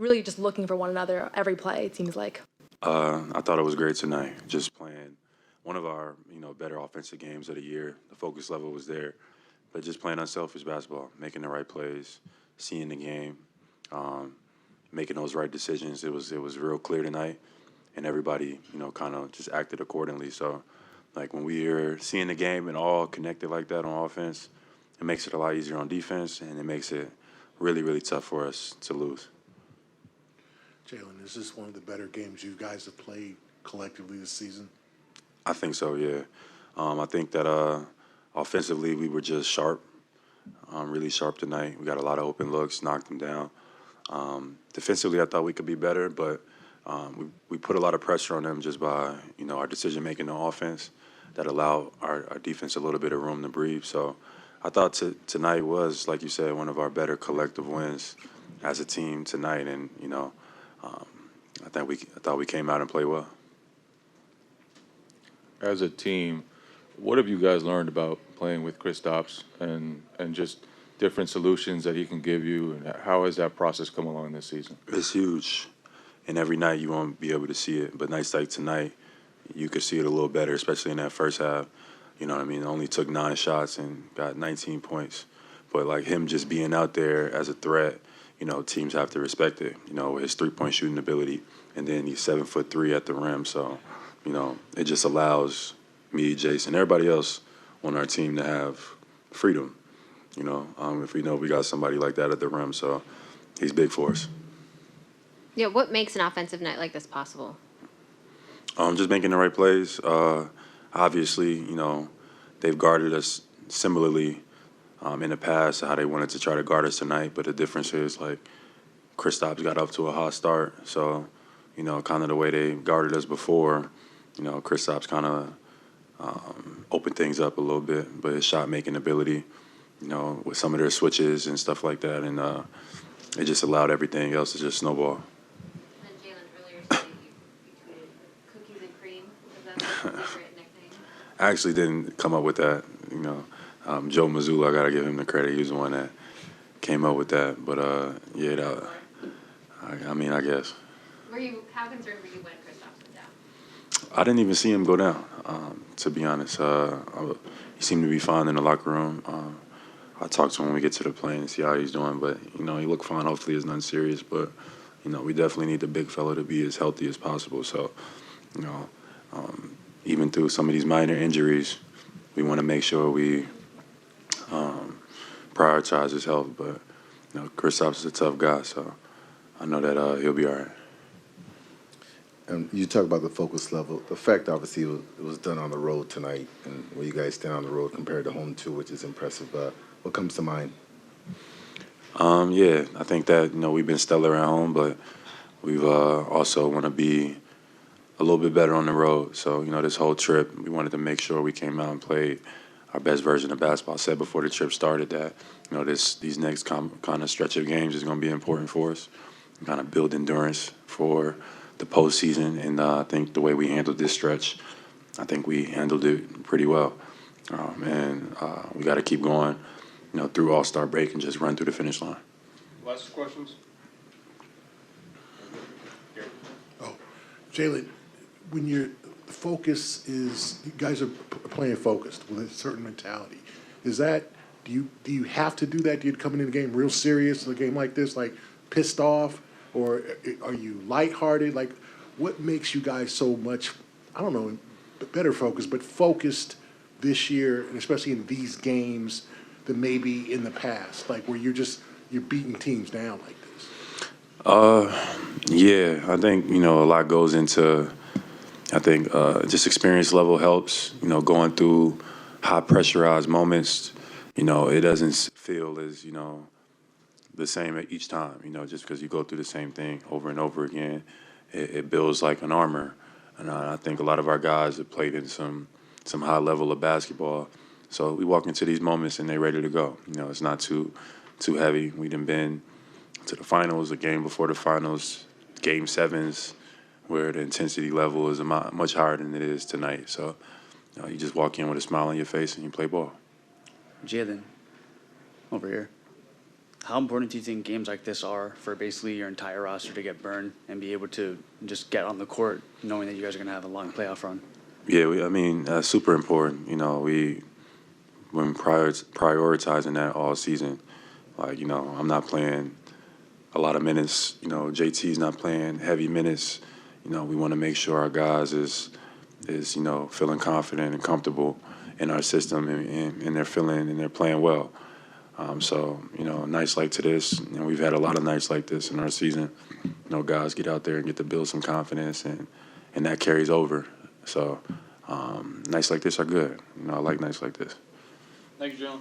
really just looking for one another every play, it seems like. I thought it was great tonight, just playing one of our, better offensive games of the year. The focus level was there, but just playing unselfish basketball, making the right plays, seeing the game, making those right decisions. It was real clear tonight, and everybody, kind of just acted accordingly. So, like when we are seeing the game and all connected like that on offense, it makes it a lot easier on defense, and it makes it really, really tough for us to lose. Jaylen, is this one of the better games you guys have played collectively this season? I think so, yeah. I think that offensively we were just sharp, really sharp tonight. We got a lot of open looks, knocked them down. Defensively, I thought we could be better, but we put a lot of pressure on them just by, our decision-making on offense that allowed our defense a little bit of room to breathe. So I thought tonight was, like you said, one of our better collective wins as a team tonight, and, I thought we came out and played well. As a team, what have you guys learned about playing with Kristaps and just different solutions that he can give you, and how has that process come along this season? It's huge, and every night you won't be able to see it, but nights like tonight, you could see it a little better, especially in that first half. You know what I mean? Only took 9 shots and got 19 points. But, like, him just being out there as a threat, teams have to respect it, his three-point shooting ability. And then he's 7'3" at the rim. So, it just allows me, Jason, everybody else on our team to have freedom, if we know we got somebody like that at the rim. So he's big for us. Yeah, what makes an offensive night like this possible? Just making the right plays. Obviously, they've guarded us similarly in the past, how they wanted to try to guard us tonight. But the difference is, like, Kristaps got up to a hot start. So, kind of the way they guarded us before, Kristaps kind of opened things up a little bit. But his shot-making ability, with some of their switches and stuff like that, and it just allowed everything else to just snowball. And Jaylen, earlier today you tweeted cookies and cream. Is that a secret nickname? I actually didn't come up with that, Joe Mazzulla, I got to give him the credit. He was the one that came up with that. But, I guess. How concerned were you when Kristaps went down? I didn't even see him go down, to be honest. He seemed to be fine in the locker room. I'll talk to him when we get to the plane and see how he's doing. But, he looked fine. Hopefully it's nothing serious. But, we definitely need the big fella to be as healthy as possible. So, even through some of these minor injuries, we want to make sure we prioritize his health. But, Kristaps is a tough guy, so I know that he'll be all right. And you talk about the focus level. The fact, obviously, it was done on the road tonight, and where you guys stand on the road compared to home too, which is impressive. What comes to mind? Yeah, I think that we've been stellar at home, but we've also want to be a little bit better on the road. So this whole trip, we wanted to make sure we came out and played our best version of basketball. I said before the trip started that these next kind of stretch of games is going to be important for us, kind of build endurance for the postseason, and I think the way we handled this stretch, I think we handled it pretty well. And we got to keep going, through All-Star break and just run through the finish line. Last questions? Oh, Jaylen, when your focus is, you guys are playing focused with a certain mentality. Is that, do you have to do that? Do you come into the game real serious, a game like this, like pissed off? Or are you lighthearted? Like, what makes you guys so much, I don't know, better focused, but focused this year, and especially in these games, than maybe in the past? Like, where you're beating teams down like this? Yeah, I think, a lot goes into, I think, just experience level helps, going through high pressurized moments, it doesn't feel as, the same at each time, just because you go through the same thing over and over again, it builds like an armor. And I think a lot of our guys have played in some high level of basketball. So we walk into these moments and they're ready to go. It's not too heavy. We done been to the finals, a game before the finals, game sevens, where the intensity level is much higher than it is tonight. So you just walk in with a smile on your face and you play ball. Jaylen, over here. how important do you think games like this are for basically your entire roster to get burned and be able to just get on the court knowing that you guys are going to have a long playoff run? Yeah, I mean, that's super important. You know, we've been prioritizing that all season. Like, you know, I'm not playing a lot of minutes. You know, JT's not playing heavy minutes. You know, we want to make sure our guys is you know, feeling confident and comfortable in our system, and they're feeling and they're playing well. So, you know, nights like this, you know, we've had a lot of nights like this in our season. You know, guys get out there and get to build some confidence, and that carries over. So, nights like this are good. You know, I like nights like this. Thank you, Jaylen.